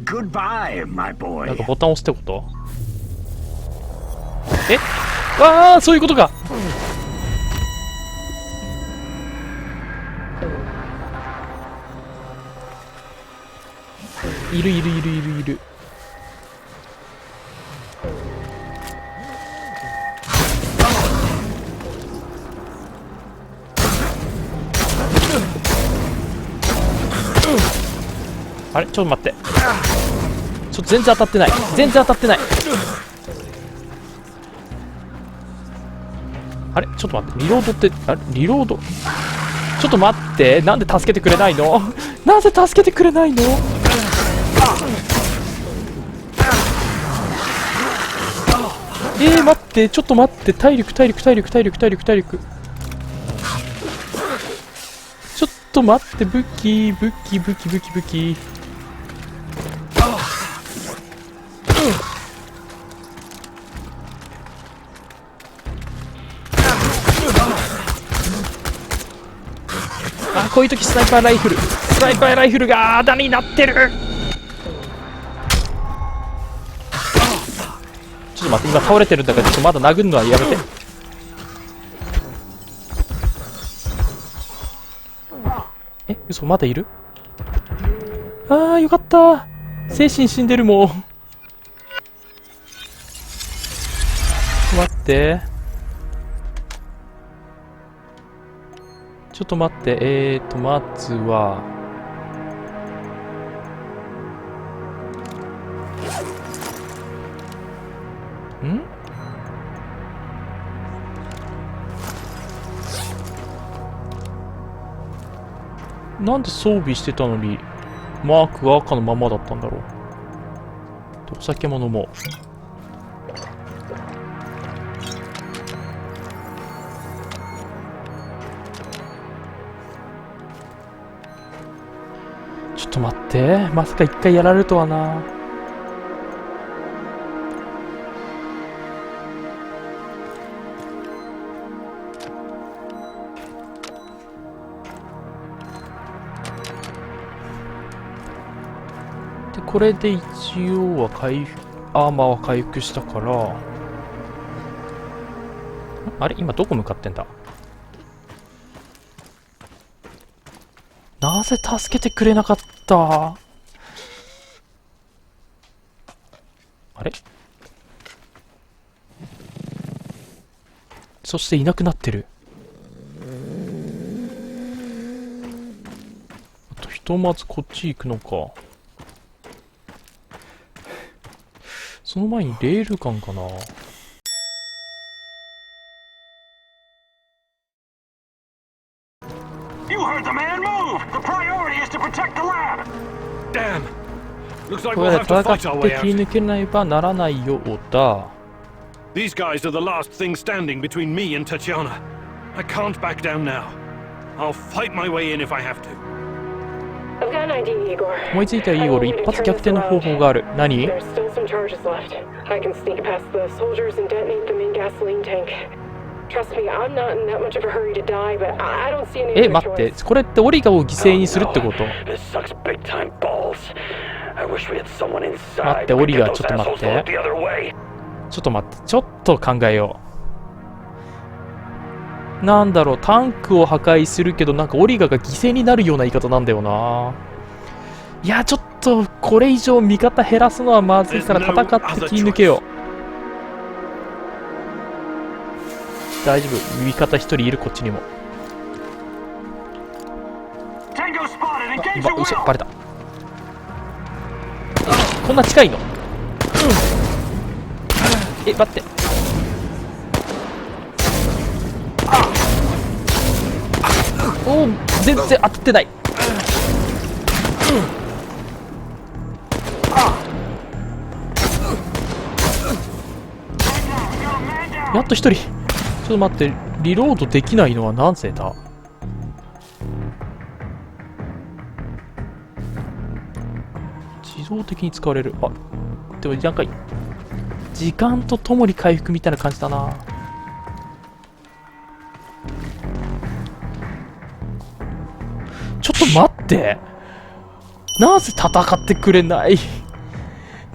Goodbye, my なん boy. かボタン押すってこと？ああ、そういうことか。いるいるいるいるいる。あれ、ちょっと待って。ちょっと全然当たってない。全然当たってない。あれ、ちょっと待って。リロードって、あれ、リロード。ちょっと待って。なんで助けてくれないの？なぜ助けてくれないの？待って。ちょっと待って。体力。ちょっと待って。武器。あ、こういう時スナイパーライフルがあだになってる。ちょっと待って、今倒れてるんだから、ちょっとまだ殴るのはやめて。嘘、まだいる？あー、よかった。精神死んでるもん。待って。ちょっと待って。まずは。なんで装備してたのにマークが赤のままだったんだろう。お酒も飲もう。ちょっと待って、まさか一回やられるとはな。でこれで一応はアーマーは回復したから、あれ今どこ向かってんだ。なぜ助けてくれなかった。あれ、そしていなくなってる。あとひとまずこっち行くのか。その前にレールガンかな。これで戦って切り抜けないばならないようだ。These guys are the last thing standing between me and Tatiana. I can't back down now. I'll fight my way in if I have to. 思いついたよ、イーゴル。一発逆転の方法がある。何？待って、これってオリガを犠牲にするってこと？待って、オリガ、ちょっと待って。ちょっと考えよう。なんだろう、タンクを破壊するけど、なんかオリガが犠牲になるような言い方なんだよな。いや、ちょっと、これ以上味方減らすのはまずいから戦って切り抜けよう。大丈夫、味方一人いる、こっちにも。嘘、バレた。こんな近いの？待って。おお、全然当たってない。やっと一人。ちょっと待って、リロードできないのはなぜだ？自動的に使われる。あ、でもなんか時間とともに回復みたいな感じだな。ちょっと待って、なぜ戦ってくれない？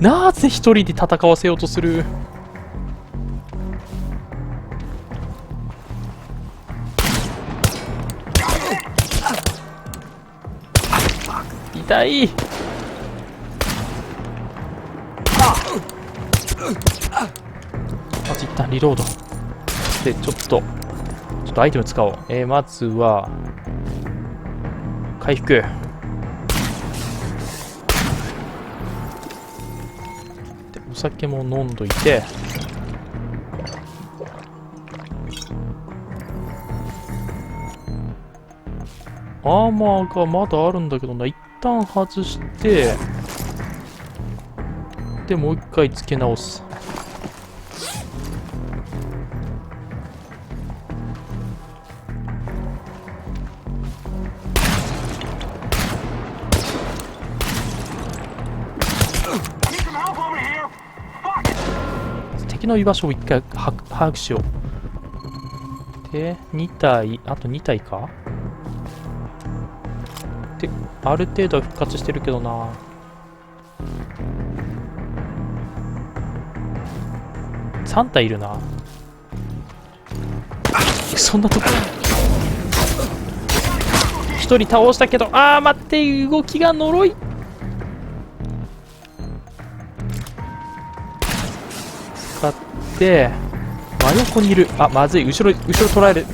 なぜ一人で戦わせようとする。痛い。まず一旦リロードで、ちょっとアイテム使おう。まずは回復。でお酒も飲んどいて、アーマーがまだあるんだけどな。一旦外して、でもう一回付け直す。敵の居場所を一回把握しよう。で、2体、あと2体か。で、ある程度は復活してるけどな。3体いるな。そんなとこ。1人倒したけど、あー待って、動きが呪い。使って真横にいる。あ、まずい。後ろ捉える。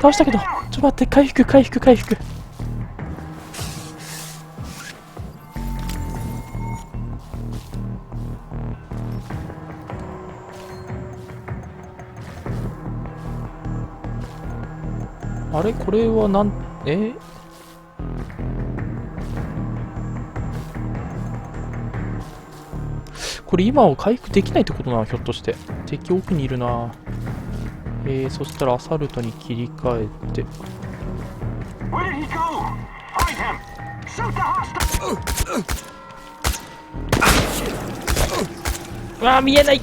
倒したけど、ちょっと待って、回復。あれ、これはこれ今は回復できないってことなの？ひょっとして敵奥にいるな。そしたらアサルトに切り替えて、うわー見えない。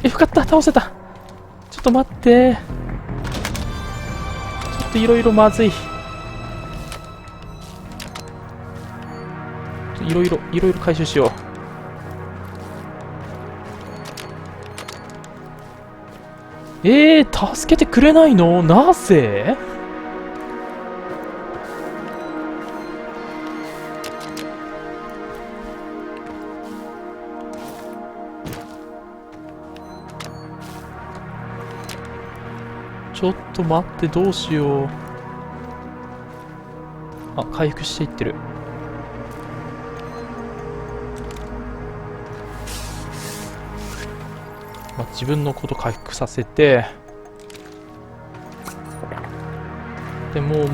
よかった、倒せた。ちょっと待って、ちょっといろいろまずい。いろいろ回収しよう。助けてくれないの？なぜ？ちょっと待って、どうしよう。あ、回復していってる。自分のこと回復させて、でもう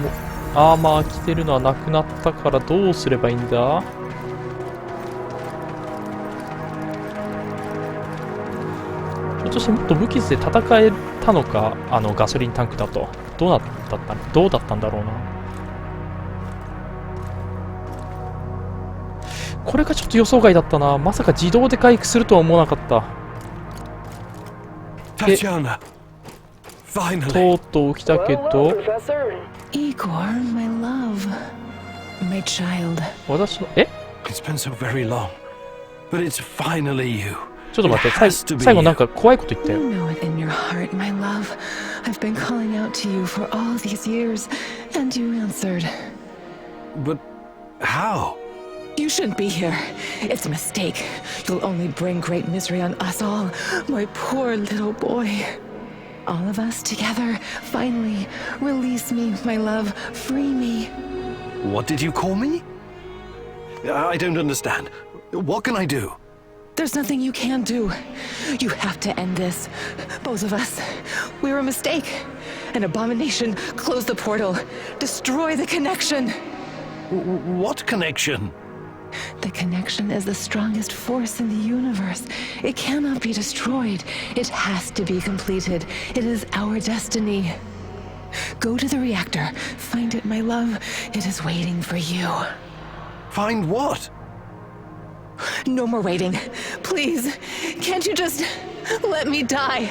アーマー着てるのはなくなったから、どうすればいいんだ？ひょっとしてもっと無傷で戦えたのか、ガソリンタンクだと。どうだったんだろうな。これがちょっと予想外だったな。まさか自動で回復するとは思わなかった。で、とうとう来たけど、私の、ちょっと待って、最後なんか怖いこと言ったよ。You shouldn't be here. It's a mistake. You'll only bring great misery on us all. My poor little boy. All of us together. Finally, release me, my love. Free me. What did you call me? I don't understand. What can I do? There's nothing you can do. You have to end this. Both of us. We're a mistake. An abomination. Close the portal. Destroy the connection. What connection? The connection is the strongest force in the universe. It cannot be destroyed. It has to be completed. It is our destiny. Go to the reactor. Find it, my love. It is waiting for you. Find what? No more waiting. Please, can't you just let me die?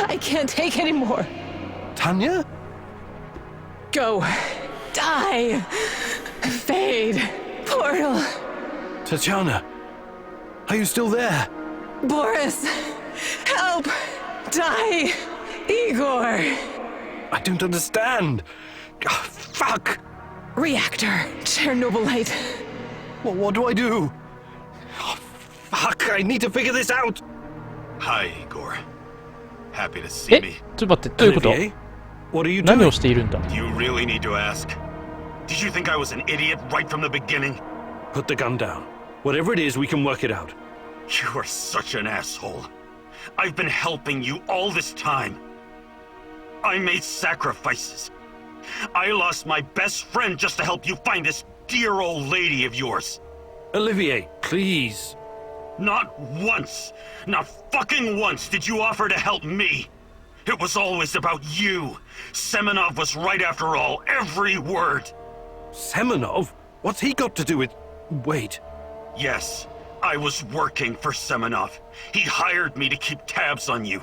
I can't take any more. Tanya? Go. Die. Fade. Portal. Tatiana, are you still there? Boris. Help. Die. Igor. I don't understand. Oh, fuck! Reactor. Chernobylite. Well, what do I do? Oh, fuck, I need to figure this out. Hi, Igor. Happy to see え、 me. ちょっと待って、どういうこと Olivier, what are you 何 doing? をしているんだ Do you really need to ask? Did you think I was an idiot right from the beginning? Put the gun down. Whatever it is, we can work it out. You are such an asshole. I've been helping you all this time. I made sacrifices. I lost my best friend just to help you find this dear old lady of yours. Olivier, please. Not once, not fucking once did you offer to help me. It was always about you. Semenov was right after all, every word. Semenov? What's he got to do with... Wait. Yes, I was working for Semenov. He hired me to keep tabs on you.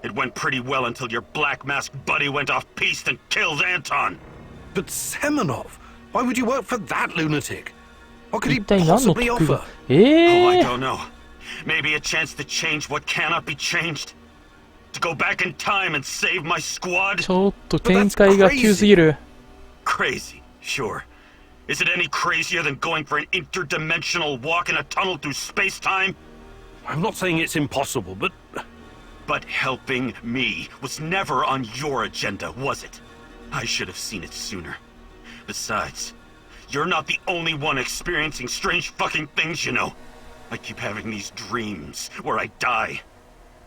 It went pretty well until your black masked buddy went off-piste and killed Anton. But Semenov? Why would you work for that lunatic? What could he 一体何の possibly 得が offer? Oh, I え don't know. Maybe a chance to change what cannot be changed. To go back in time and save my squad? ちょっと見解が急すぎる Crazy, sure. Is it any crazier than going for an interdimensional walk in a tunnel through space-time? I'm not saying it's impossible, but... But helping me was never on your agenda, was it? I should have seen it sooner. Besides, you're not the only one experiencing strange fucking things, you know. I keep having these dreams where I die.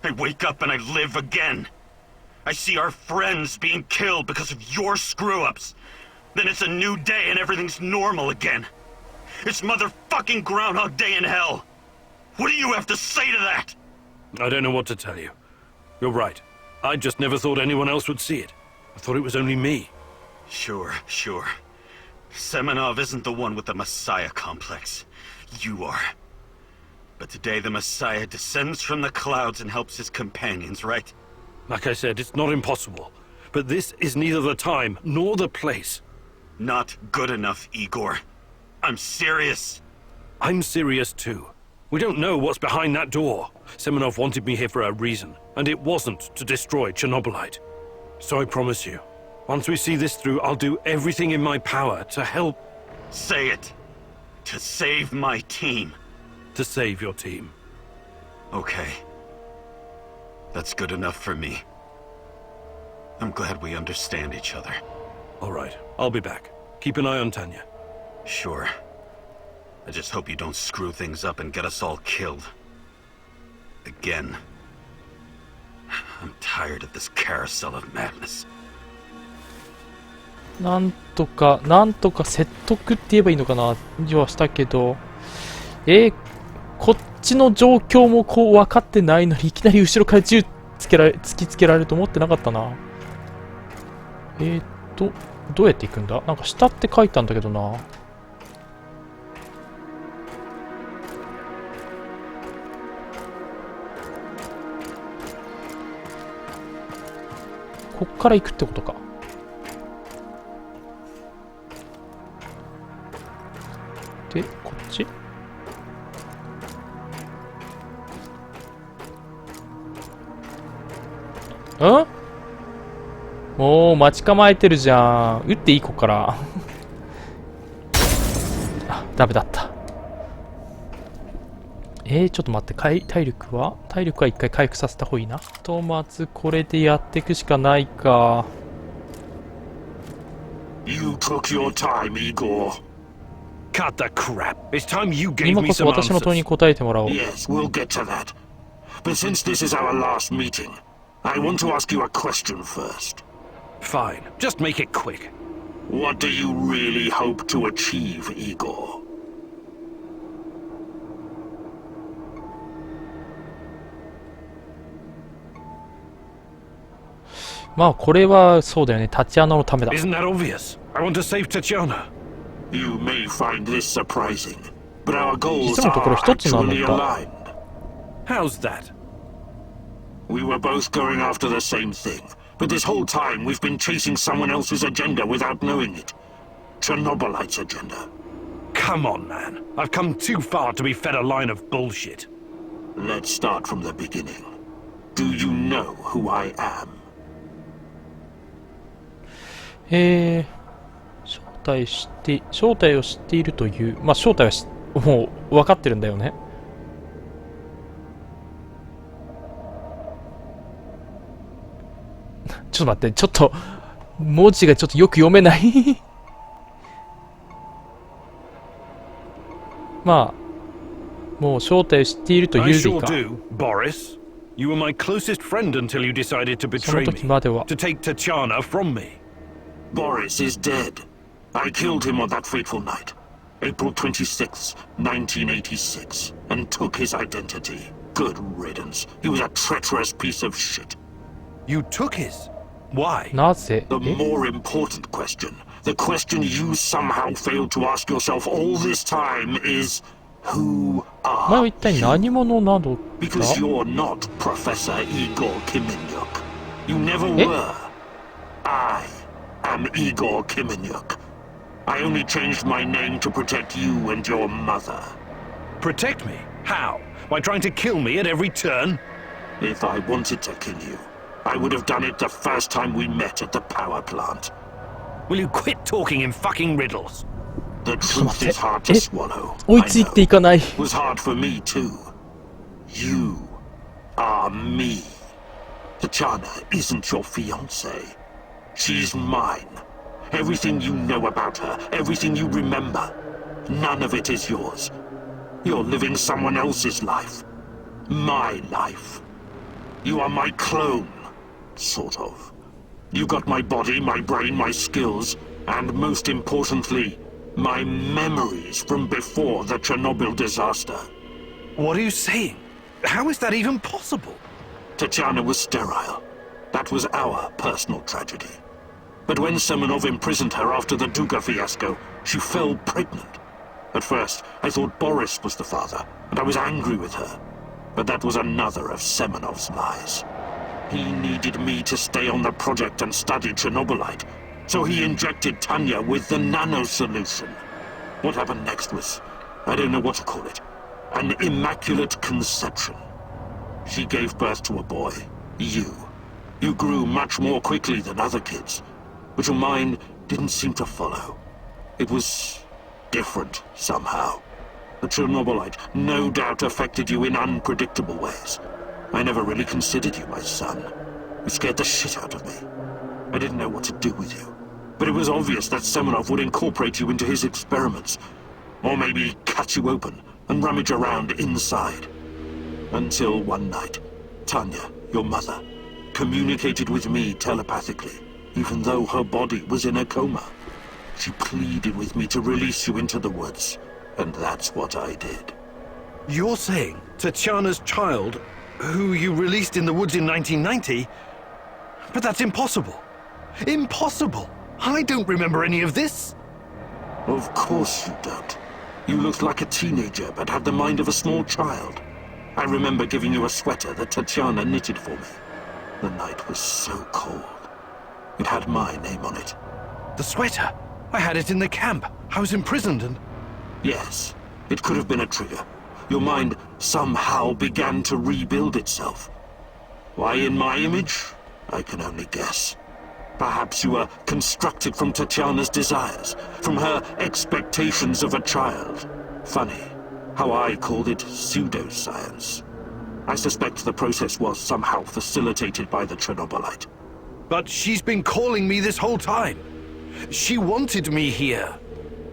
I wake up and I live again. I see our friends being killed because of your screw-ups. Then it's a new day and everything's normal again. It's motherfucking Groundhog Day in hell. What do you have to say to that? I don't know what to tell you. You're right. I just never thought anyone else would see it. I thought it was only me. Sure. Semenov isn't the one with the Messiah complex. You are. But today the Messiah descends from the clouds and helps his companions, right? Like I said, it's not impossible. But this is neither the time nor the place. Not good enough, Igor. I'm serious. I'm serious too. We don't know what's behind that door. Semenov wanted me here for a reason, and it wasn't to destroy Chernobylite. So I promise you, once we see this through, I'll do everything in my power to help... Say it. To save my team. to save your team. Okay. That's good enough for me. I'm glad we understand each other. All right, I'll be back. Keep an eye on Tanya. Sure. I just hope you don't screw things up and get us all killed. Again. I'm tired of this carousel of madness. なんとか説得って言えばいいのかなはしたけど、こっちの状況もこう分かってないのにいきなり後ろから銃突きつけられると思ってなかったな。どうやって行くんだ？なんか下って書いたんだけどな。こっから行くってことか。で、こっち？もう待ち構えてるじゃん。撃っていい？こっからあ、ダメだった。ちょっと待って、体力は一回回復させた方がいいな。まずこれでやっていくしかないか。You took your time, Igor. Cut the crap. It's time you gave 今 me こそ some 私の問いに answers. 答えてもらおう。 Yes, we'll get to that. But since this is our last meeting, I want to ask you a question first. Fine. Just make it quick. What do you really hope to achieve, Igor? まあこれはそうだよね。タチアナのためだ。 Isn't that obvious? I want to save Tatiana. You may find this surprising, but our goals 実のところ are 一つなの actually か。 aligned. How's that? We were both going after the same thing, But this whole time we've been chasing someone else's agenda without knowing it. Chernobylite's agenda. Come on, man. I've come too far to be fed a line of bullshit. Let's start from the beginning. Do you know who I am? 正体を知っているという、まあ正体はもう分かってるんだよね。ちょっと待って、ちょっと文字がちょっとよく読めないまあもう正体を知っているというよりか。 I sure do, Boris. You were my closest friend until you decided to betray me, to take Tatiana from me. Boris is dead. I killed him on that fateful night, April 26th, 1986, and took his identity. Good riddance. He was a treacherous piece of shit. You took his? Why? なぜ？ The more important question, the question you somehow failed to ask yourself all this time is, who お前 are は一体何者なのだ？ Because you're not Professor Igor Kimenyuk. You never were. I am Igor Kimenyuk. I only changed my name to protect you and your mother. Protect me? How? By trying to kill me at every turn? If I wanted to kill you, I would have done it the first time we met at the power plant. Will you quit talking in fucking riddles? The truth is hard to swallow. 追いついていかない。 It was hard for me too. You are me. Tatiana isn't your fiancée. She's mine. Everything you know about her, everything you remember, none of it is yours. You're living someone else's life. My life. You are my clone. Sort of. You got my body, my brain, my skills, and most importantly, my memories from before the Chernobyl disaster. What are you saying? How is that even possible? Tatiana was sterile. That was our personal tragedy. But when Semenov imprisoned her after the Duga fiasco, she fell pregnant. At first, I thought Boris was the father, and I was angry with her. But that was another of Semenov's lies. He needed me to stay on the project and study Chernobylite, so he injected Tanya with the nano solution. What happened next was, I don't know what to call it, an immaculate conception. She gave birth to a boy, you. You grew much more quickly than other kids, but your mind didn't seem to follow. It was different somehow. The Chernobylite no doubt affected you in unpredictable ways. I never really considered you my son. You scared the shit out of me. I didn't know what to do with you. But it was obvious that Semenov would incorporate you into his experiments. Or maybe cut you open and rummage around inside. Until one night, Tanya, your mother, communicated with me telepathically, even though her body was in a coma. She pleaded with me to release you into the woods, and that's what I did. You're saying Tatiana's child, who you released in the woods in 1990? But that's impossible. Impossible! I don't remember any of this. Of course you don't. You looked like a teenager, but had the mind of a small child. I remember giving you a sweater that Tatiana knitted for me. The night was so cold. It had my name on it. The sweater? I had it in the camp. I was imprisoned and... Yes, it could have been a trigger. Your mind somehow began to rebuild itself. Why in my image? I can only guess. Perhaps you were constructed from Tatiana's desires, from her expectations of a child. Funny how I called it pseudoscience. I suspect the process was somehow facilitated by the Chernobylite. But she's been calling me this whole time. She wanted me here.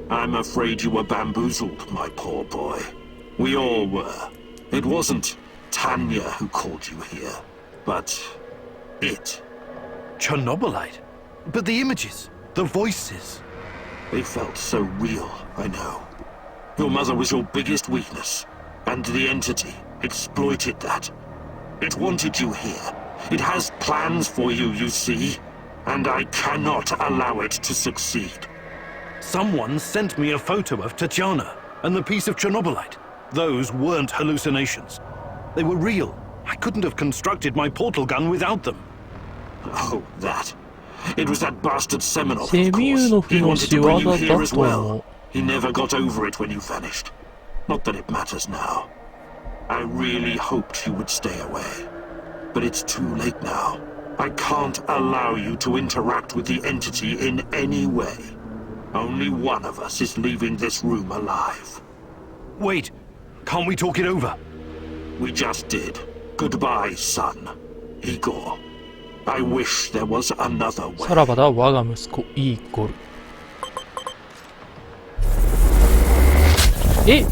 I'm afraid you were bamboozled, my poor boy. We all were. It wasn't Tanya who called you here, but it. Chernobylite? But the images, the voices... They felt so real, I know. Your mother was your biggest weakness, and the entity exploited that. It wanted you here. It has plans for you, you see, and I cannot allow it to succeed. Someone sent me a photo of Tatiana and the piece of Chernobylite. Those weren't hallucinations. They were real. I couldn't have constructed my portal gun without them. Oh, that. It was that bastard Semenov, セ of ミュ course. ーノフ He の wanted 仕 to 業 bring you だ here as と思 well. う。 He never got over it when you vanished. Not that it matters now. I really hoped you would stay away. But it's too late now. I can't allow you to interact with the entity in any way. Only one of us is leaving this room alive. Wait, can't we talk it over? We just did. Goodbye, son. Igor. I wish there was another way. さらばだ、我が息子、イーゴル。え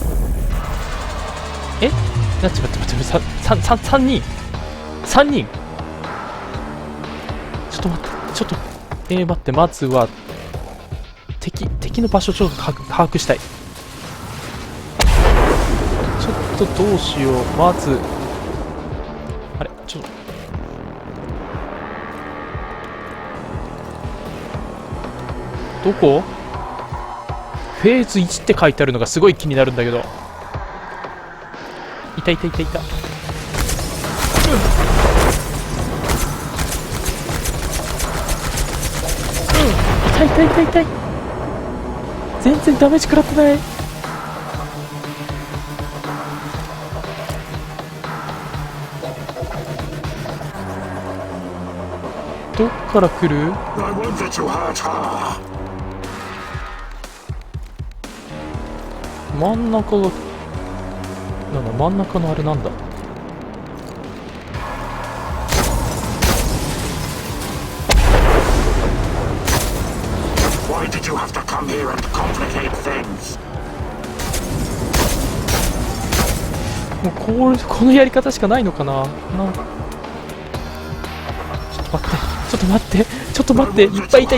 待って、3人 ?3 人ちょっと待って、待って、まずは、敵の場所をちょっと把握したい。ちょっとどうしよう。まず、あれちょっと、どこ？フェーズ1って書いてあるのがすごい気になるんだけど。いた。痛い。全然ダメージ食らってない。どっから来る？ I won't let you hurt her. 真ん中が真ん中のあれなんだ。Why did you have to come here and complicate things? もうこのやり方しかないのかな。ちょっと待って、いっぱいいた。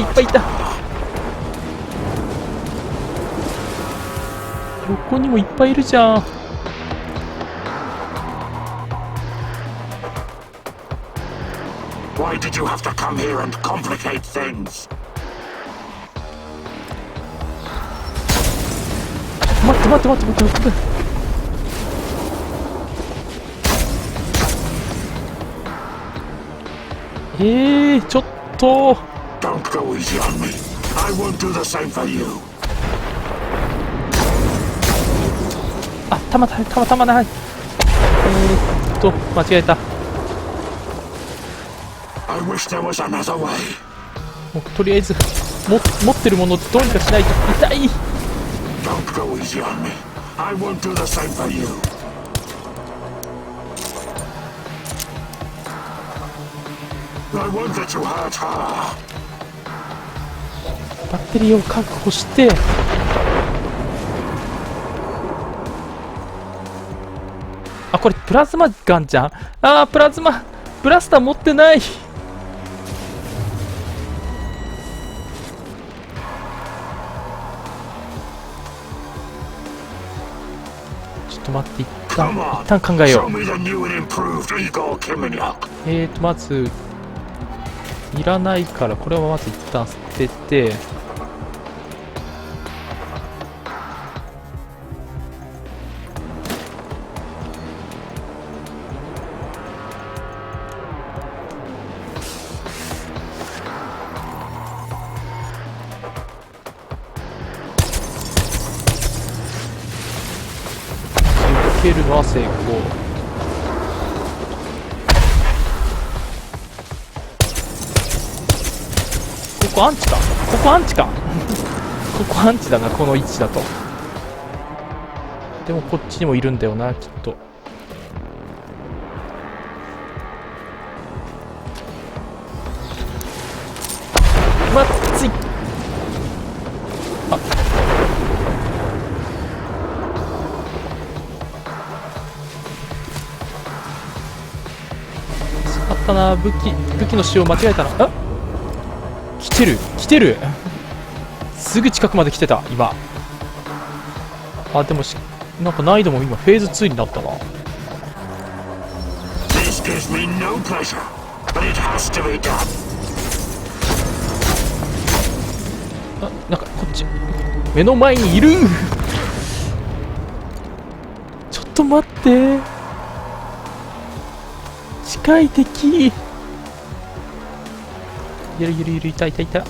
横にもいっぱいいるじゃん。Why did you have to come here and complicate things? 待って。ちょっと。Don't go easy on me. I won't do the same for you. あ、弾ない。間違えた。I wish there was another way. もうとりあえず持ってるものどうにかしないと。痛い。 Don't go easy on me. I won't do the same for you. 'I won't let you hurt her. バッテリーを確保して。あ、これプラズマガンじゃん。ブラスター持ってない。ちょっと待って、一旦考えよ Show me the new and improved Igor Kiminyak. まずいらないから、これはまず一旦捨てて。受けるのは成功。ここアンチか。ここアンチだな、この位置だと。でもこっちにもいるんだよな、きっと。まずい。あったな。武器の使用間違えたな。来てる。すぐ近くまで来てた今。でもなんか難易度も今フェーズ2になったな。 This gives me no pleasure, but it has to be done. なんかこっち目の前にいる。ちょっと待って、近い敵。ゆるゆるゆる、いたいたいた。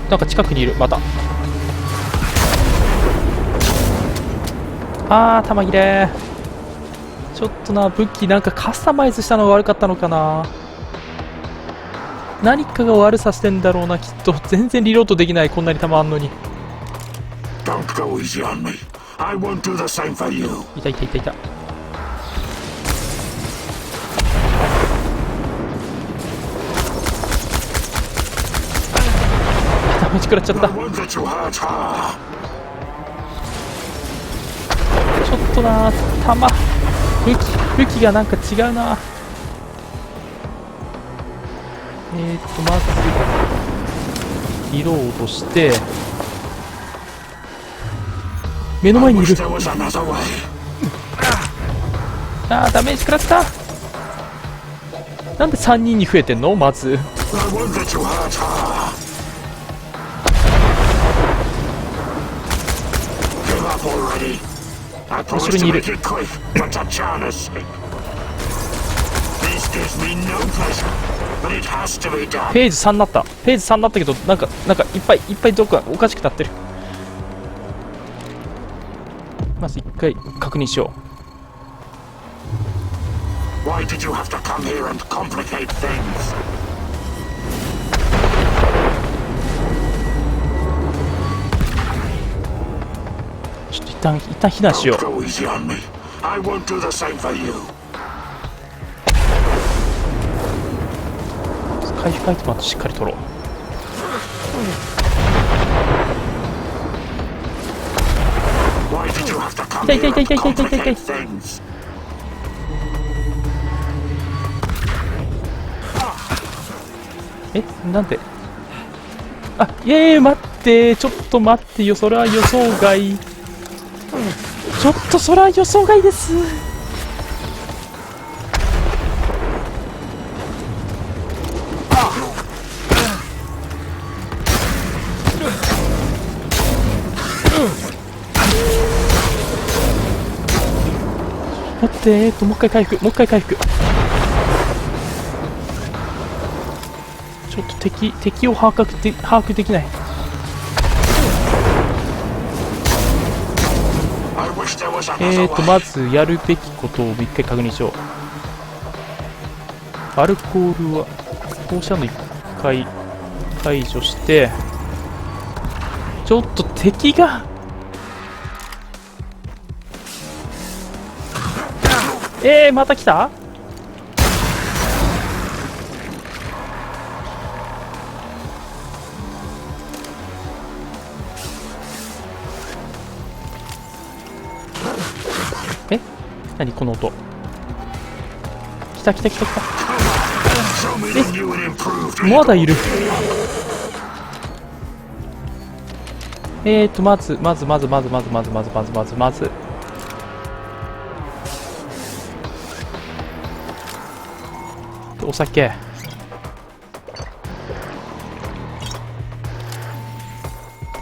なんか近くにいる、また。あー、弾切れ。ちょっとな、武器なんかカスタマイズしたのが悪かったのかな。何かが悪さしてんだろうな、きっと。全然リロードできない、こんなに弾あんのに。Don't go easy on me. I won't do the same for you. いたいたいたいた。ダメージ食らっちゃった。 I won't let you hurt her. ちょっとな、弾武器がなんか違うな。まずリロードして目の前にいる。 There was another way. あー、ダメージ食らった。なんで3人に増えてんの。まず I won't let you hurt her. Give up already. I promise to make it quick, but Tatjana's sake. This gives me no pleasure, but it has to be done. ページ3になった。ページ3になったけど、なんかいっぱいどっかおかしくなってる。まず一回確認しよう。 Why did you have to come here and complicate things? ちょっと一旦避難しよ Don't う。 go easy on me. I won't do the same for you. 回復アイテムはしっかり取ろう。 Why did you have to come 痛い here 痛い and 痛い痛い痛い痛い痛い complicate things? なんで。あ、待って、ちょっと待ってよ、それは予想外。ちょっとそれは予想外です。待って、もう一回回復、もう一回回復。ちょっと敵を把握できない。 I wish there was another way. まずやるべきことを一回確認しよう。アルコールは放射能一回解除して、ちょっと敵がまた来た。何この音。来た。 Show me the new and improved. まだいる。まずお酒。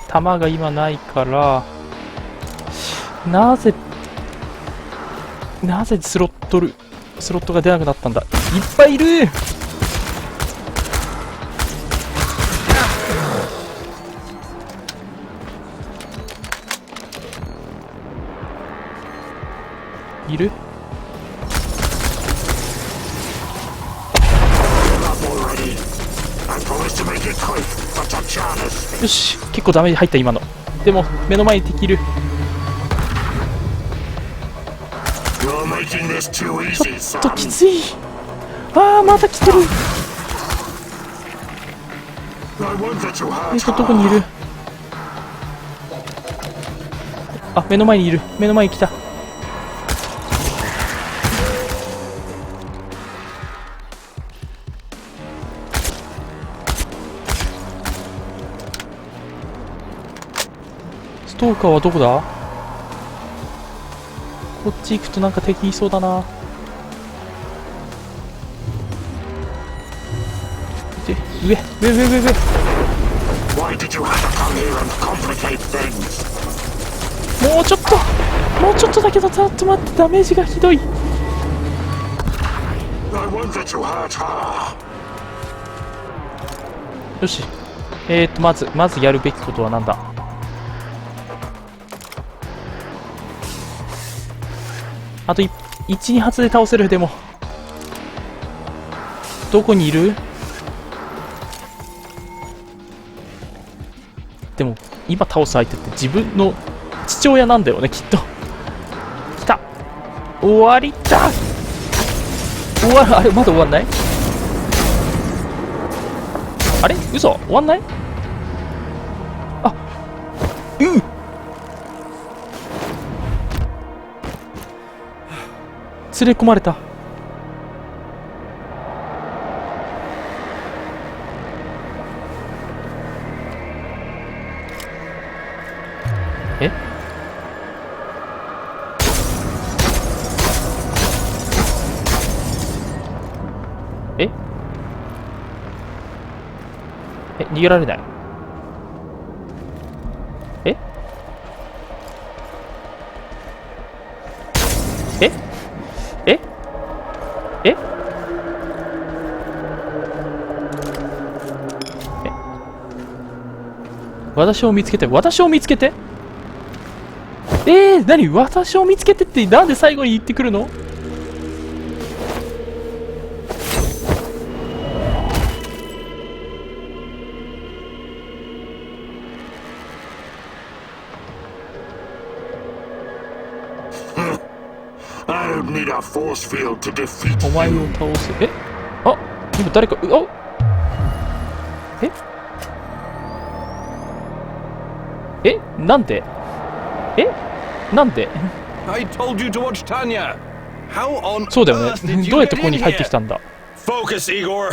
弾が今ないから、なぜスロットが出なくなったんだ。いっぱいいる。いる。 I promise to make it quick, but Tatjana's よし、結構ダメージ入った今の。でも目の前に敵いる。 You're making this too ち easy, ょっと son. きつい。また来てる。 I won't let you hurt どこにい her. る。目の前にいる。目の前に来た。ストーカーはどこだ。こっち行くとなんか敵いそうだな。上。 Why did you have to come here and complicate things? もうちょっと。もうちょっとだけど、ちょっと待って、ダメージがひどい。 I won't let you hurt her. よし。まずやるべきことはなんだ。あと1、2発で倒せる。でもどこにいる？でも今倒す相手って自分の父親なんだよね、きっと。来た。終わりだ。あれまだ終わんない？あれ嘘、終わんない？あ、連れ込まれた。え？逃げられない。え？え？え？え？私を見つけて、私を見つけて。何？私を見つけてってなんで最後に言ってくるの？I don't need a force field to defeat お前を you. 倒す。あ、今誰か、なんで？なんで？ I told you to watch Tanya. How on そうだよ earth did ね。 you どうやって get ここに in 入って here? きたんだ？ Focus, Igor.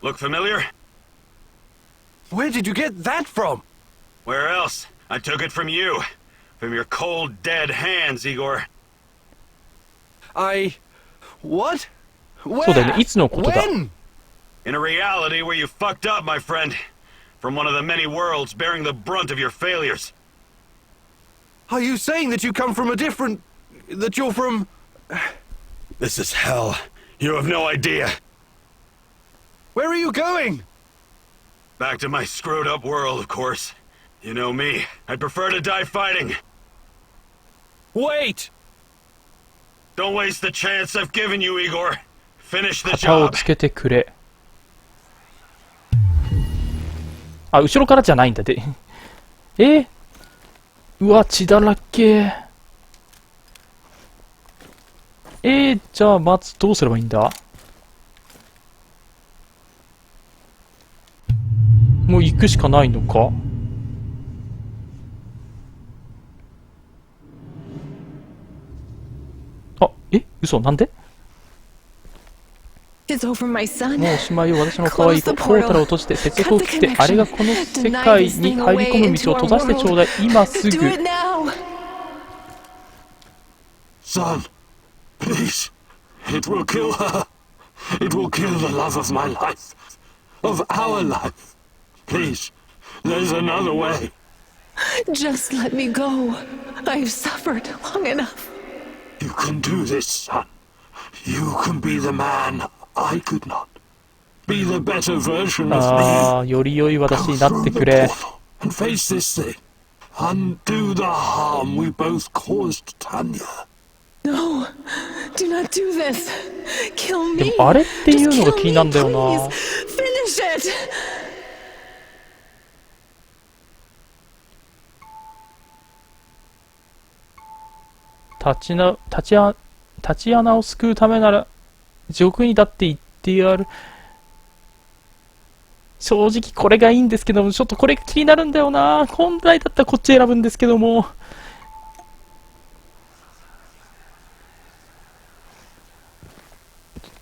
Look familiar? Where did you get that from? Where else? I took it from you. From your cold, dead hands, Igor. What? そうだよね。いつのことだ？ When? In a reality where you fucked up, my friend. From one of the many worlds bearing the brunt of your failures. Are you saying that you come from a different... that you're from... This is hell. You have no idea. Where are you going? Back to my screwed up world, of course. You know me. I'd prefer to die fighting. Wait! Don't waste the chance I've given you, Igor. Finish the 旗を job. つけてくれ。あ、後ろからじゃないんだで。うわ、血だらけ。じゃあまずどうすればいいんだ？もう行くしかないのか？あ、嘘、なんで？ It's over, my son. もうおしまいよ。私の可愛い子。ポータルを閉じて接続を切って、あれがこの世界に入り込む道を閉ざしてちょうだい。今す Do ぐ。 it now. Son, please. It will kill her. It will kill the love of my life. Of our life. Please. There's another way. Just let me go. I've suffered long enough. You can do this, son. You can be the man I could not. Be the better version of ああ、 me. より良い Go 私になっ through て the くれ。 portal and face this thing. Undo the harm we both caused Tanya. No, do not do this. Kill で me. もあれっていうのが気になるんだよ Just kill me, な。 please. Finish it. タチアナを救うためなら地獄にだって言ってやる。正直これがいいんですけども、ちょっとこれが気になるんだよな。本来だったらこっち選ぶんですけども。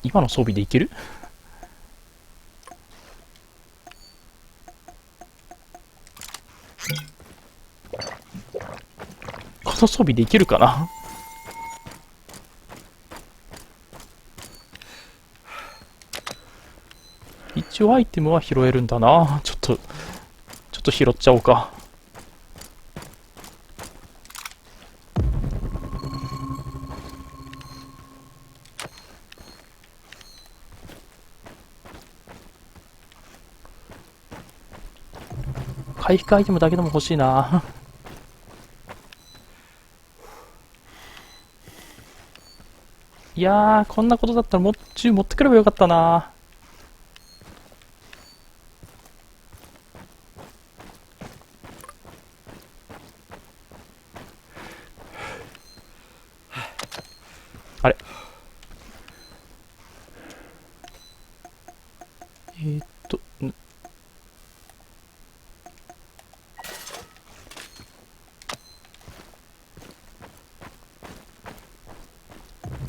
今の装備でいける？この装備でいけるかな？一応アイテムは拾えるんだな。ちょっと拾っちゃおうか。回復アイテムだけでも欲しいな。いやー、こんなことだったら銃持ってくればよかったな。あれ、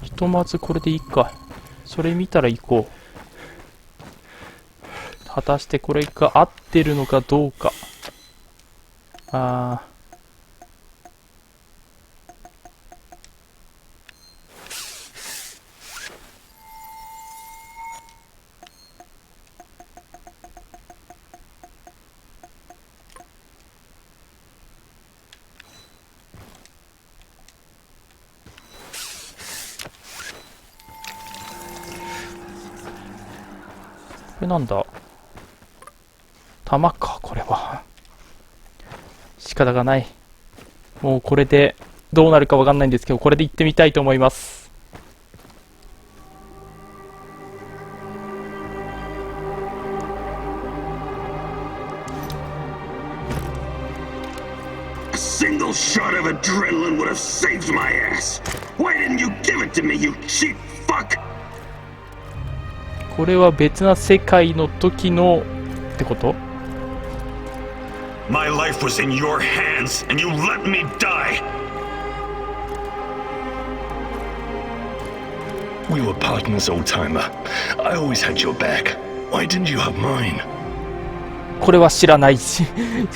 ひとまずこれでいいか。それ見たら行こう。果たしてこれが合ってるのかどうか。これなんだ？弾か、これは。仕方がない。もうこれでどうなるかわかんないんですけど、これで行ってみたいと思います。A single shot of adrenaline would have saved my ass. Why didn't you give it to me, you cheap fuck? これは別な世界の時のってこと？ My life was in your hands, and you let me die! We were partners, old-timer. I always had your back. Why didn't you have mine? これは知らないし、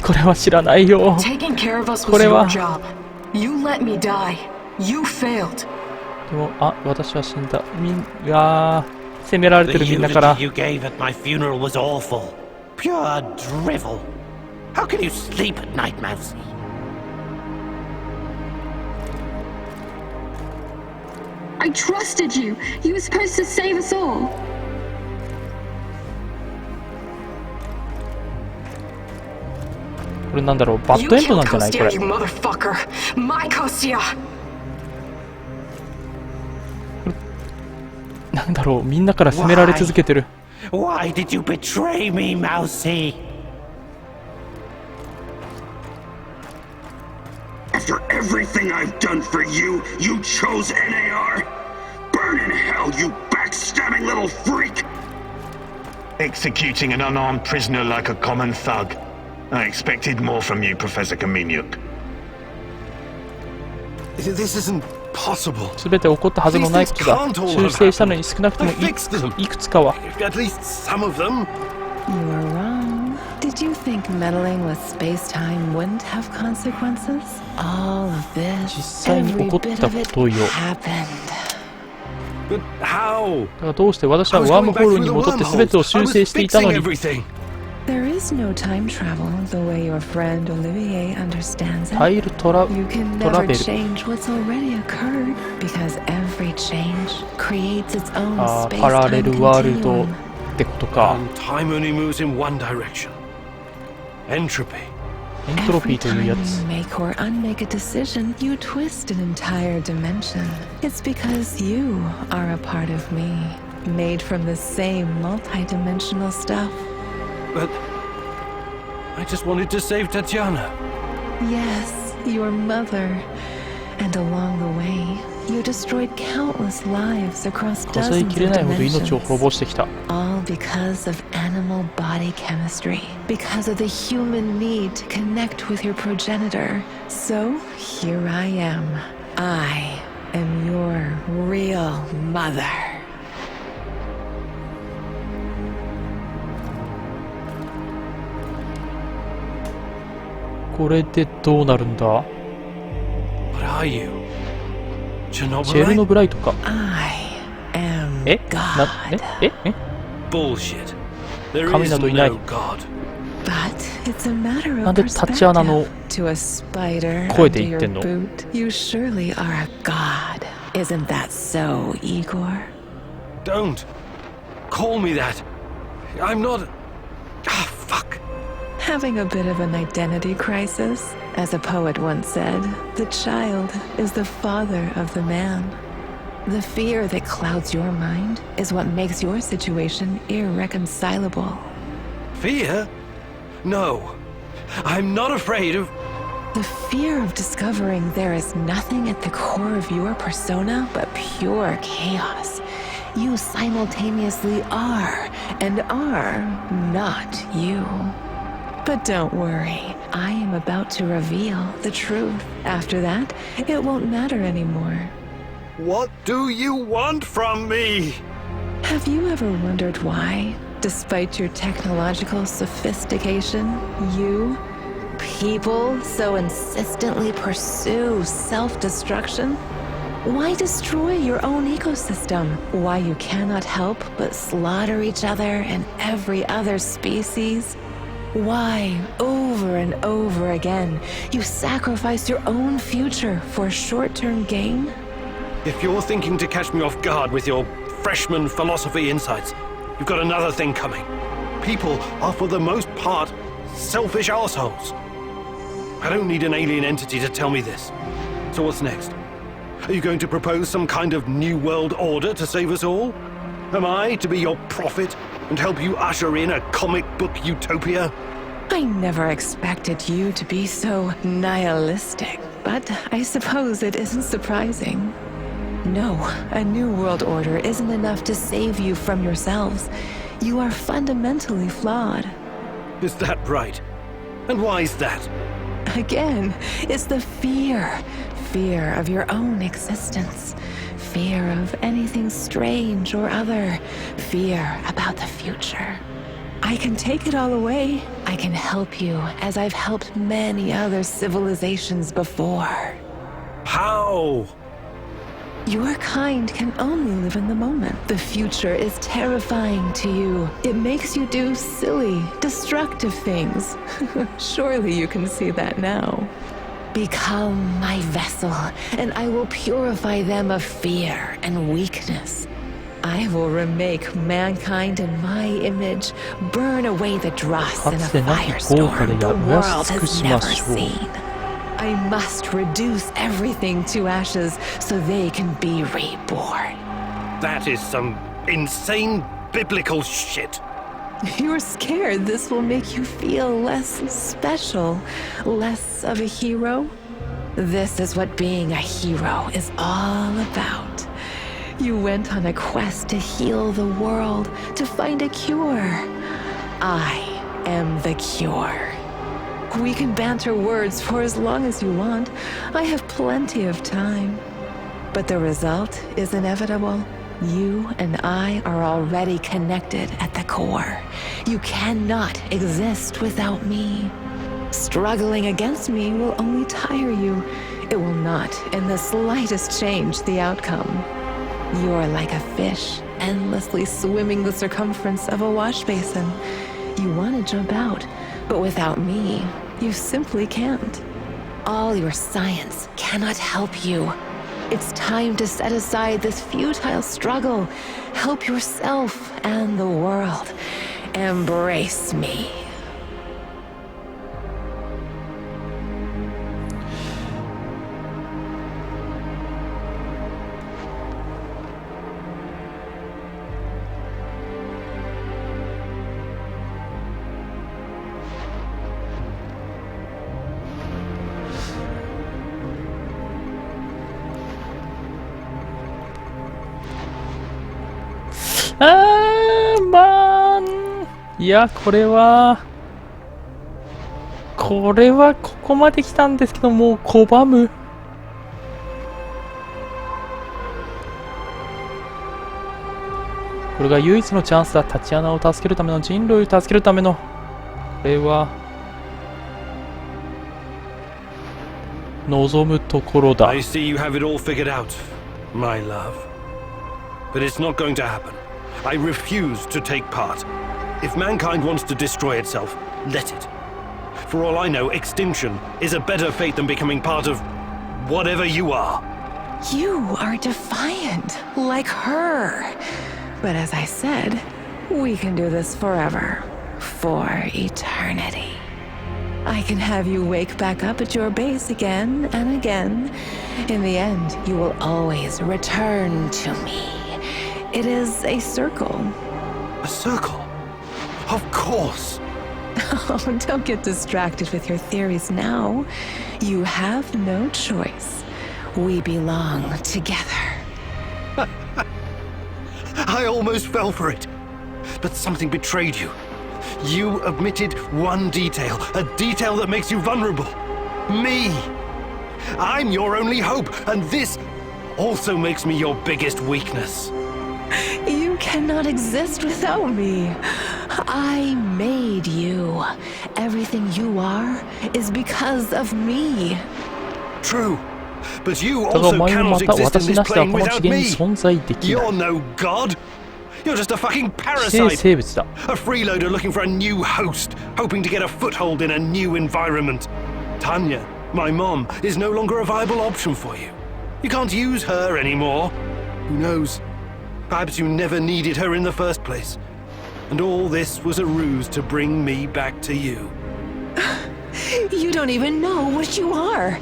これは知らないよ。Taking care of us こ was れ your は job. You let me die. You failed. でも、私は死んだ。責められてるみんなから。 The eulogy you gave at my funeral was awful. Pure drivel. How can you sleep at night, Mousy? I trusted you. You were supposed to save us all. これなんだろう、バッドエンドなんじゃないこれ。 You motherfucker. My Kostya. なんだろう、みんなから責められ続けてる。 Why did you betray me, Mousy? After everything I've done for you, you chose NAR? Burn in hell, you backstabbing little freak! Executing an unarmed prisoner like a common thug. I expected more from you, Professor Kaminyuk. This isn't possible. すべて起こったはずのないことだ。修正したのに少なくともいくつかは。 At least some of them. You were wrong. Did you think meddling with space-time wouldn't have consequences? All of this, 実際に every 起こっ bit た of こ it とよ。 happened. But how? だからどうして私はワームホールに戻って全てを修正していたのに。 There is no time travel the way your friend Olivier understands it. タイルトラ You can トラ never ベル。 change what's already occurred because every change creates its own パラレ space-time ルワールド continuum. ってことか。 And time only moves in one direction. Entropy. エントロピ Every ーという time や you つ。 make or unmake a decision, you twist an entire dimension. It's because you are a part of me, made from the same multi-dimensional stuff. But I just wanted to save Tatiana. Yes, your mother. And along the way, you destroyed countless lives across 数え dozens きれ of ないほど命を dimensions. 滅ぼしてきた。 All because of animal body chemistry, because of the human need to connect with your progenitor. So here I am. I am your real mother. これでどうなるんだ？ What are you? チェルノ Chernobylite? ブライトか。 I am え God. Bullshit. There 神 is などいない。 no God. But it's a matter なん of でタチアナの perspective. To a spider 声で under 言って your んの？ boot, you surely are a god. Isn't that so, Igor? Don't call me that. I'm not. Ah, fuck. having a bit of an identity crisis. As a poet once said, the child is the father of the man. The fear that clouds your mind is what makes your situation irreconcilable. Fear? No. I'm not afraid of... The fear of discovering there is nothing at the core of your persona but pure chaos. You simultaneously are and are not you. But don't worry, I am about to reveal the truth. After that, it won't matter anymore. What do you want from me? Have you ever wondered why, despite your technological sophistication, people so insistently pursue self-destruction? Why destroy your own ecosystem? Why you cannot help but slaughter each other and every other species? Why, over and over again, you sacrifice your own future for short-term gain? If you're thinking to catch me off guard with your freshman philosophy insights, you've got another thing coming. People are for the most part selfish assholes. I don't need an alien entity to tell me this. So what's next? Are you going to propose some kind of new world order to save us all? Am I to be your prophet and help you usher in a comic book utopia? I never expected you to be so nihilistic, but I suppose it isn't surprising. No, a new world order isn't enough to save you from yourselves. You are fundamentally flawed. Is that right? And why is that? Again, it's the fear of your own existence, fear of anything strange or other, fear about the future. I can take it all away. I can help you as I've helped many other civilizations before. How? Your kind can only live in the moment. The future is terrifying to you. It makes you do silly, destructive things. Surely you can see that now. Become my vessel, and I will purify them of fear and weakness. I will remake mankind in my image, burn away the dross in a firestorm the world has never seen. I must reduce everything to ashes so they can be reborn. That is some insane biblical shit. You're scared this will make you feel less special, less of a hero? This is what being a hero is all about. You went on a quest to heal the world, to find a cure. I am the cure. We can banter words for as long as you want. I have plenty of time. But the result is inevitable. You and I are already connected at the core. You cannot exist without me. Struggling against me will only tire you. It will not in the slightest change the outcome. You're like a fish, endlessly swimming the circumference of a wash basin. You want to jump out, but without me, you simply can't. All your science cannot help you. It's time to set aside this futile struggle. Help yourself and the world. Embrace me.いや、これはここまで来たんですけど、もう拒む。これが唯一のチャンスだ。タチアナを助けるための、人類を助けるための。これは望むところだ。I see you have it all figured out, my love. But it's not going to happen. I refuse to take part. If mankind wants to destroy itself, let it. For all I know, extinction is a better fate than becoming part of whatever you are. You are defiant, like her. But as I said, we can do this forever. For eternity. I can have you wake back up at your base again and again. In the end, you will always return to me. It is a circle. A circle? Of course. Oh, don't get distracted with your theories now. You have no choice. We belong together. I almost fell for it. But something betrayed you. You omitted one detail, a detail that makes you vulnerable. Me. I'm your only hope, and this also makes me your biggest weakness. You cannot exist without me. I made you. Everything you are is because of me. True. But you だがお also 前もま cannot た exist in 私 this なしでは plane この次 without 元に me. 存在できない You're no god. You're just a fucking 寄生 parasite. 生物だ A freeloader looking for a new host, hoping to get a foothold in a new environment. Tanya, my mom, is no longer a viable option for you. You can't use her anymore. Who knows? Perhaps you never needed her in the first place. And all this was a ruse to bring me back to you. You don't even know what you are.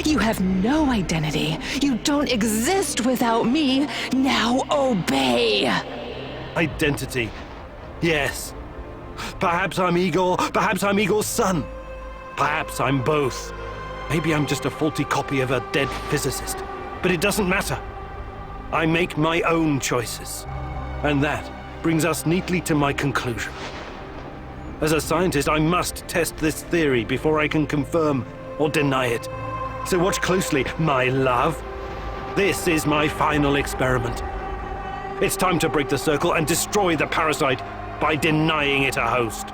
You have no identity. You don't exist without me. Now obey. Identity. Yes. Perhaps I'm Igor, perhaps I'm Igor's son. Perhaps I'm both. Maybe I'm just a faulty copy of a dead physicist. But it doesn't matter. I make my own choices. And that brings us neatly to my conclusion. As a scientist, I must test this theory before I can confirm or deny it. So watch closely, my love. This is my final experiment. It's time to break the circle and destroy the parasite by denying it a host.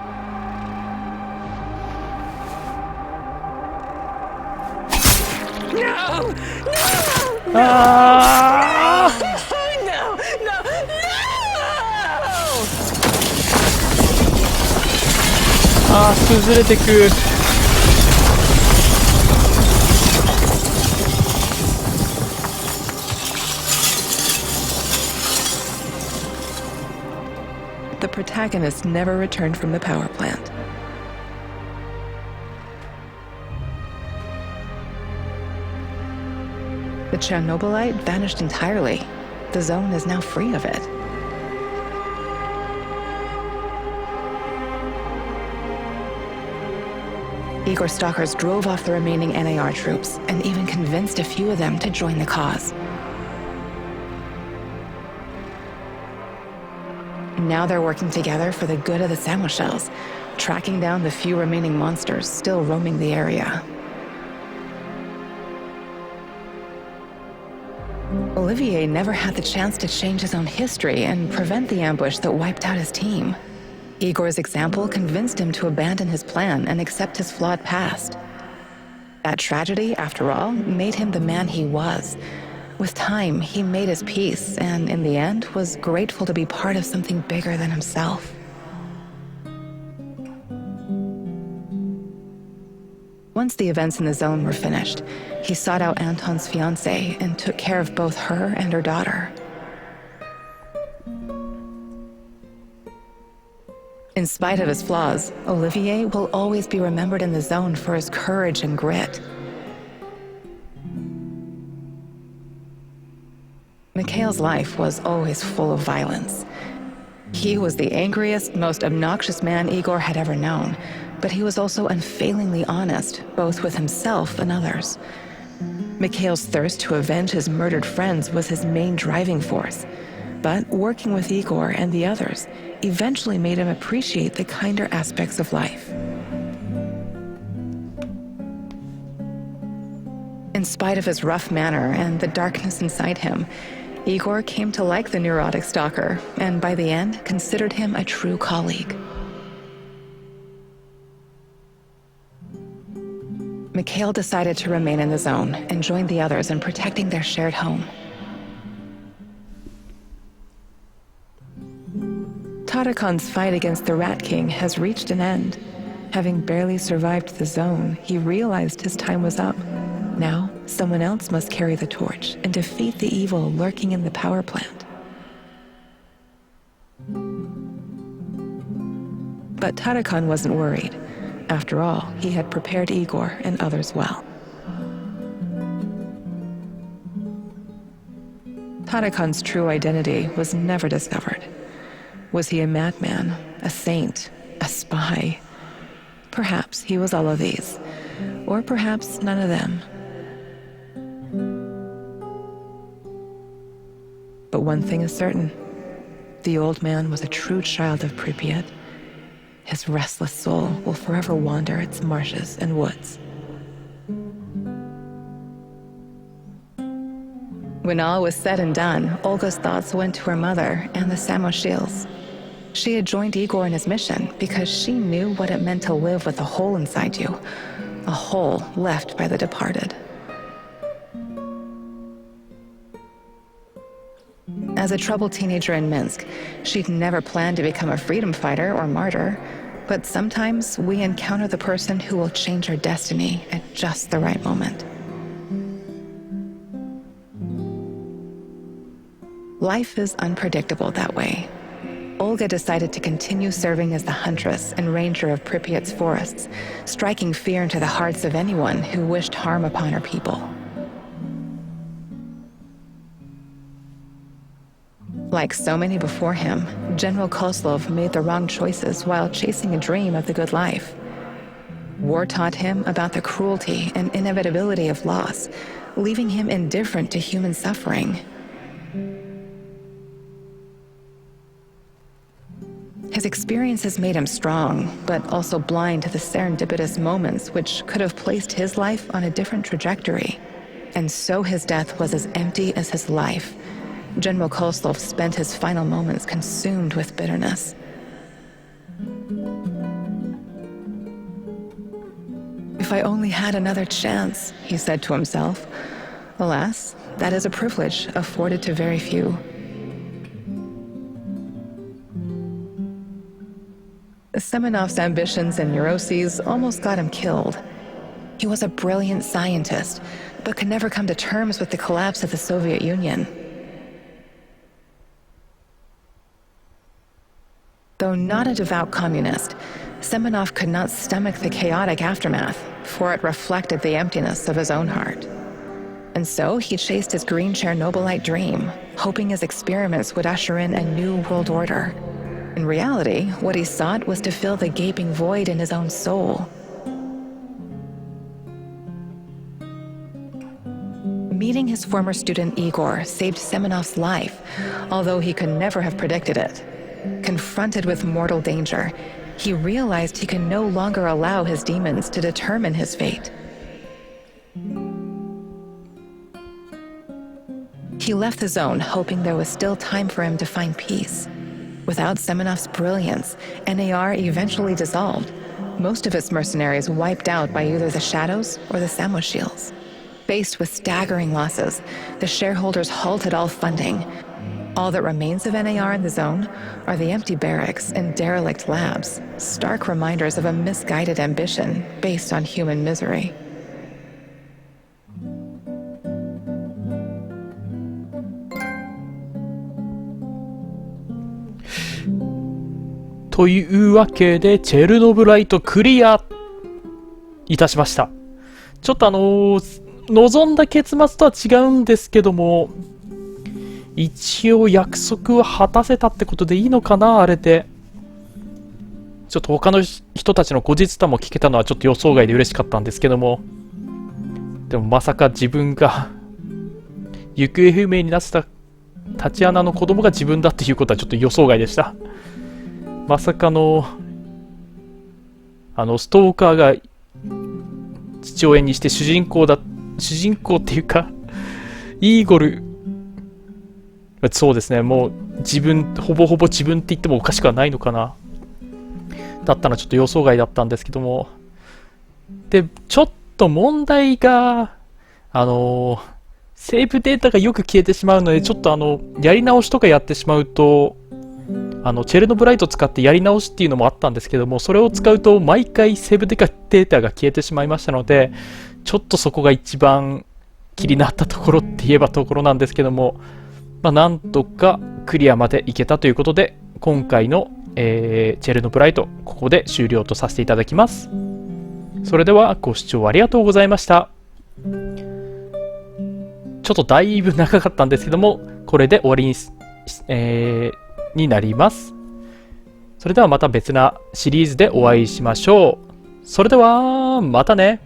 No! No! Ah! No! No! No! あー崩れてく The protagonist never returned from the power plant. The Chernobylite vanished entirely. The zone is now free of it. Igor stalkers drove off the remaining NAR troops and even convinced a few of them to join the cause. Now they're working together for the good of the Samoshels, tracking down the few remaining monsters still roaming the area. Olivier never had the chance to change his own history and prevent the ambush that wiped out his team. Igor's example convinced him to abandon his plan and accept his flawed past. That tragedy, after all, made him the man he was. With time, he made his peace, and in the end, was grateful to be part of something bigger than himself. Once the events in the zone were finished, he sought out Anton's fiancée and took care of both her and her daughter. In spite of his flaws, Olivier will always be remembered in the zone for his courage and grit. Mikhail's life was always full of violence. He was the angriest, most obnoxious man Igor had ever known, but he was also unfailingly honest, both with himself and others. Mikhail's thirst to avenge his murdered friends was his main driving force, but working with Igor and the others eventually made him appreciate the kinder aspects of life. In spite of his rough manner and the darkness inside him, Igor came to like the neurotic stalker, and by the end, considered him a true colleague. Mikhail decided to remain in the zone and join the others in protecting their shared home. Tarakan's fight against the Rat King has reached an end. Having barely survived the zone, he realized his time was up. Now, someone else must carry the torch and defeat the evil lurking in the power plant. But Tarakan wasn't worried. After all, he had prepared Igor and others well. Tadakon's true identity was never discovered. Was he a madman, a saint, a spy? Perhaps he was all of these, or perhaps none of them. But one thing is certain. The old man was a true child of Pripyat. His restless soul will forever wander its marshes and woods. When all was said and done, Olga's thoughts went to her mother and the Samoshils. She had joined Igor in his mission because she knew what it meant to live with a hole inside you, a hole left by the departed. As a troubled teenager in Minsk, she'd never planned to become a freedom fighter or martyr, but sometimes we encounter the person who will change our destiny at just the right moment. Life is unpredictable that way. Olga decided to continue serving as the huntress and ranger of Pripyat's forests, striking fear into the hearts of anyone who wished harm upon her people. Like so many before him, General Kozlov made the wrong choices while chasing a dream of the good life. War taught him about the cruelty and inevitability of loss, leaving him indifferent to human suffering. His experiences made him strong, but also blind to the serendipitous moments which could have placed his life on a different trajectory. And so his death was as empty as his life. General Kozlov spent his final moments consumed with bitterness. If I only had another chance, he said to himself. Alas, that is a privilege afforded to very few. Semenov's ambitions and neuroses almost got him killed. He was a brilliant scientist, but could never come to terms with the collapse of the Soviet Union. Though not a devout communist, Semenov could not stomach the chaotic aftermath, for it reflected the emptiness of his own heart. And so he chased his green Chernobylite dream, hoping his experiments would usher in a new world order. In reality, what he sought was to fill the gaping void in his own soul. Meeting his former student Igor saved Semenov's life, although he could never have predicted it. Confronted with mortal danger, he realized he could no longer allow his demons to determine his fate. He left the zone hoping there was still time for him to find peace. Without Semenov's brilliance, NAR eventually dissolved, most of its mercenaries wiped out by either the Shadows or the Samoshils. Faced with staggering losses, the shareholders halted all funding. All that remains of NAR in the zone are the empty barracks and derelict labs, stark reminders of a misguided ambition based on human misery.というわけで、チェルノブライトクリアいたしました。ちょっと望んだ結末とは違うんですけども、一応約束は果たせたってことでいいのかな、あれで。ちょっと他の人たちの後日談も聞けたのはちょっと予想外で嬉しかったんですけども、でもまさか自分が行方不明になってたタチアナの子供が自分だっていうことはちょっと予想外でした。まさかのストーカーが父親にして主人公っていうかイーゴル、そうですね、もうほぼほぼ自分って言ってもおかしくはないのかな、だったのはちょっと予想外だったんですけども、でちょっと問題がセーブデータがよく消えてしまうので、ちょっとやり直しとかやってしまうとチェルノブライト使ってやり直しっていうのもあったんですけども、それを使うと毎回セーブデータが消えてしまいましたので、ちょっとそこが一番気になったところって言えばところなんですけども、なんとかクリアまでいけたということで、今回の、チェルノブライトここで終了とさせていただきます。それではご視聴ありがとうございました。ちょっとだいぶ長かったんですけども、これで終わりになります。それではまた別なシリーズでお会いしましょう。それではまたね。